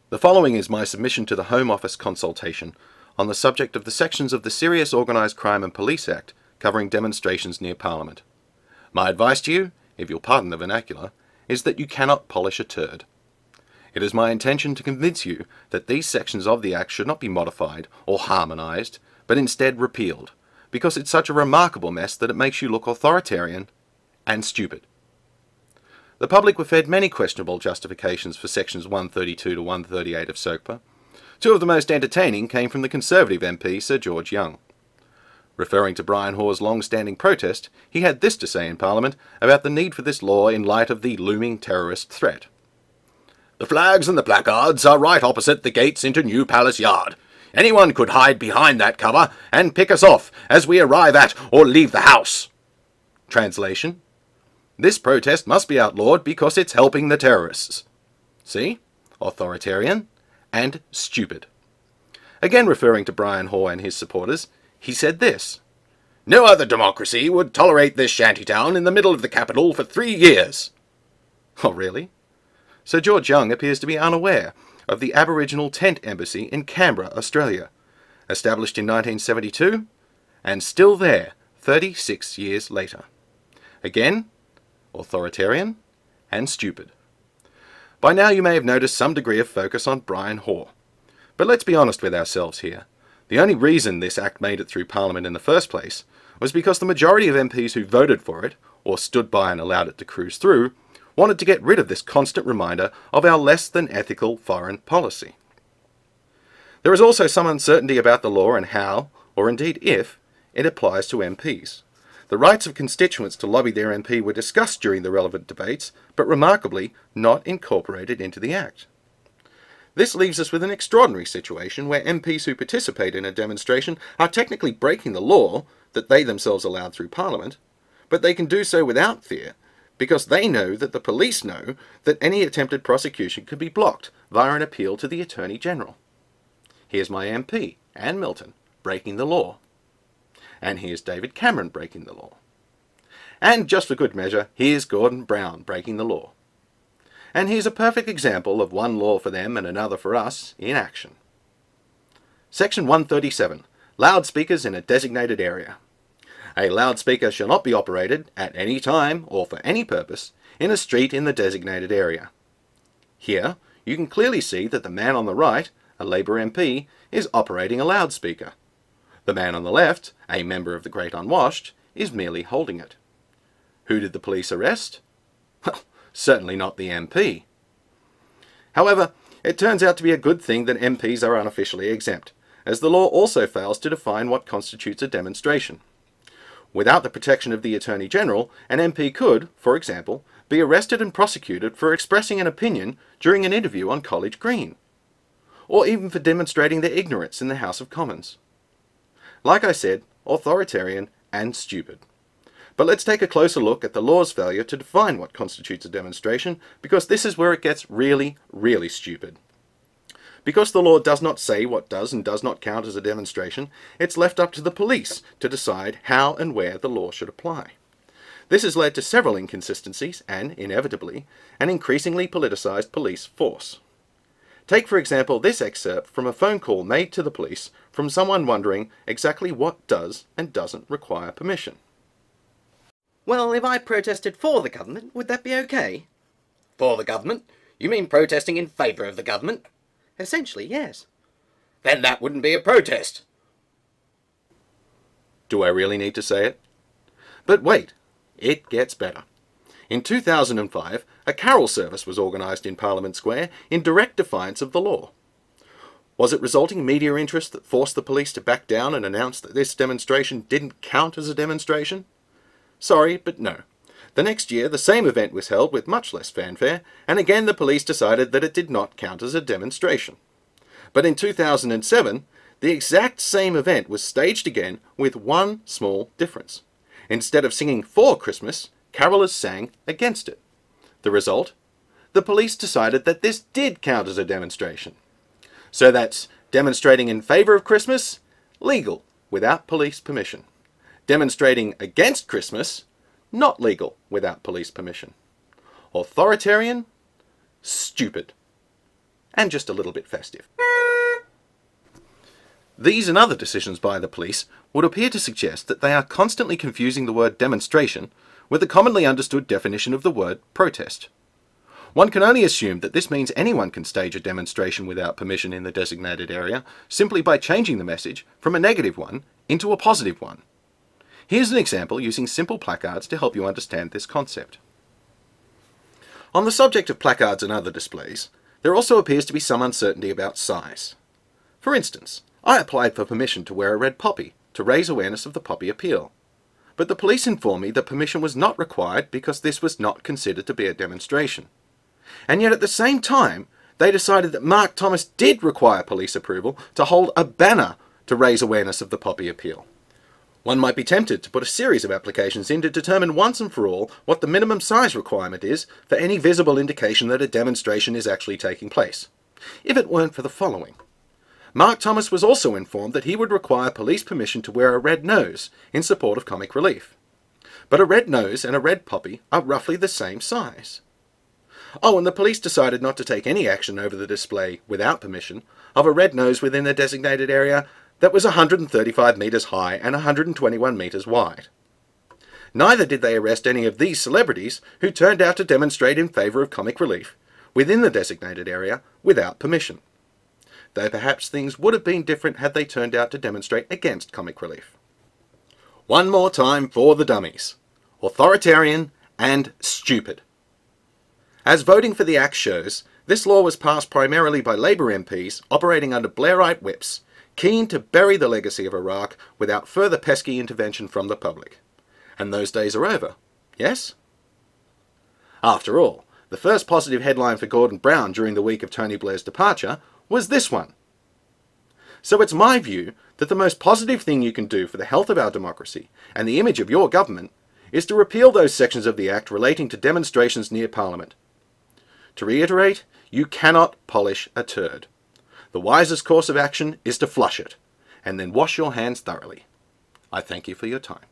The following is my submission to the Home Office consultation on the subject of the sections of the Serious Organised Crime and Police Act covering demonstrations near Parliament. My advice to you, if you'll pardon the vernacular, is that you cannot polish a turd. It is my intention to convince you that these sections of the Act should not be modified or harmonised, but instead repealed, because it's such a remarkable mess that it makes you look authoritarian and stupid. The public were fed many questionable justifications for sections 132 to 138 of SOCPA. Two of the most entertaining came from the Conservative MP Sir George Young. Referring to Brian Hoare's long-standing protest, he had this to say in Parliament about the need for this law in light of the looming terrorist threat. "The flags and the placards are right opposite the gates into New Palace Yard. Anyone could hide behind that cover and pick us off as we arrive at or leave the house." Translation: this protest must be outlawed because it's helping the terrorists. See? Authoritarian and stupid. Again referring to Brian Hoare and his supporters, he said this: "No other democracy would tolerate this shantytown in the middle of the capital for 3 years." Oh, really? Sir George Young appears to be unaware of the Aboriginal Tent Embassy in Canberra, Australia, established in 1972, and still there 36 years later. Again, authoritarian and stupid. By now you may have noticed some degree of focus on Brian Hoare. But let's be honest with ourselves here. The only reason this Act made it through Parliament in the first place was because the majority of MPs who voted for it, or stood by and allowed it to cruise through, wanted to get rid of this constant reminder of our less than ethical foreign policy. There is also some uncertainty about the law and how, or indeed if, it applies to MPs. The rights of constituents to lobby their MP were discussed during the relevant debates, but remarkably not incorporated into the Act. This leaves us with an extraordinary situation where MPs who participate in a demonstration are technically breaking the law that they themselves allowed through Parliament, but they can do so without fear, because they know that the police know that any attempted prosecution could be blocked via an appeal to the Attorney General. Here's my MP, Anne Milton, breaking the law. And here's David Cameron breaking the law. And just for good measure, here's Gordon Brown breaking the law. And here's a perfect example of one law for them and another for us in action. Section 137. Loudspeakers in a designated area. A loudspeaker shall not be operated at any time or for any purpose in a street in the designated area. Here, you can clearly see that the man on the right, a Labour MP, is operating a loudspeaker. The man on the left, a member of the Great Unwashed, is merely holding it. Who did the police arrest? Well, certainly not the MP. However, it turns out to be a good thing that MPs are unofficially exempt, as the law also fails to define what constitutes a demonstration. Without the protection of the Attorney General, an MP could, for example, be arrested and prosecuted for expressing an opinion during an interview on College Green, or even for demonstrating their ignorance in the House of Commons. Like I said, authoritarian and stupid. But let's take a closer look at the law's failure to define what constitutes a demonstration, because this is where it gets really, really stupid. Because the law does not say what does and does not count as a demonstration, it's left up to the police to decide how and where the law should apply. This has led to several inconsistencies and, inevitably, an increasingly politicised police force. Take, for example, this excerpt from a phone call made to the police from someone wondering exactly what does and doesn't require permission. "Well, if I protested for the government, would that be okay?" For the government? You mean protesting in favour of the government? Essentially, yes. Then that wouldn't be a protest. Do I really need to say it? But wait, it gets better. In 2005, a carol service was organised in Parliament Square in direct defiance of the law. Was it resulting media interest that forced the police to back down and announce that this demonstration didn't count as a demonstration? Sorry, but no. The next year, the same event was held with much less fanfare, and again the police decided that it did not count as a demonstration. But in 2007, the exact same event was staged again with one small difference. Instead of singing for Christmas, carolers sang against it. The result? The police decided that this did count as a demonstration. So that's demonstrating in favour of Christmas, legal, without police permission. Demonstrating against Christmas, not legal, without police permission. Authoritarian, stupid. and just a little bit festive. These and other decisions by the police would appear to suggest that they are constantly confusing the word demonstration with the commonly understood definition of the word protest. One can only assume that this means anyone can stage a demonstration without permission in the designated area simply by changing the message from a negative one into a positive one. Here's an example using simple placards to help you understand this concept. On the subject of placards and other displays, there also appears to be some uncertainty about size. For instance, I applied for permission to wear a red poppy to raise awareness of the poppy appeal. But the police informed me that permission was not required because this was not considered to be a demonstration. And yet at the same time, they decided that Mark Thomas did require police approval to hold a banner to raise awareness of the poppy appeal. One might be tempted to put a series of applications in to determine once and for all what the minimum size requirement is for any visible indication that a demonstration is actually taking place, if it weren't for the following. Mark Thomas was also informed that he would require police permission to wear a red nose in support of comic relief. But a red nose and a red poppy are roughly the same size. Oh, and the police decided not to take any action over the display without permission of a red nose within the designated area that was 135 metres high and 121 metres wide. Neither did they arrest any of these celebrities who turned out to demonstrate in favour of comic relief within the designated area without permission. Though perhaps things would have been different had they turned out to demonstrate against comic relief. One more time for the dummies. Authoritarian and stupid. As voting for the Act shows, this law was passed primarily by Labour MPs operating under Blairite whips, keen to bury the legacy of Iraq without further pesky intervention from the public. And those days are over, yes? After all, the first positive headline for Gordon Brown during the week of Tony Blair's departure was this one. So it's my view that the most positive thing you can do for the health of our democracy and the image of your government is to repeal those sections of the Act relating to demonstrations near Parliament. To reiterate, you cannot polish a turd. The wisest course of action is to flush it, and then wash your hands thoroughly. I thank you for your time.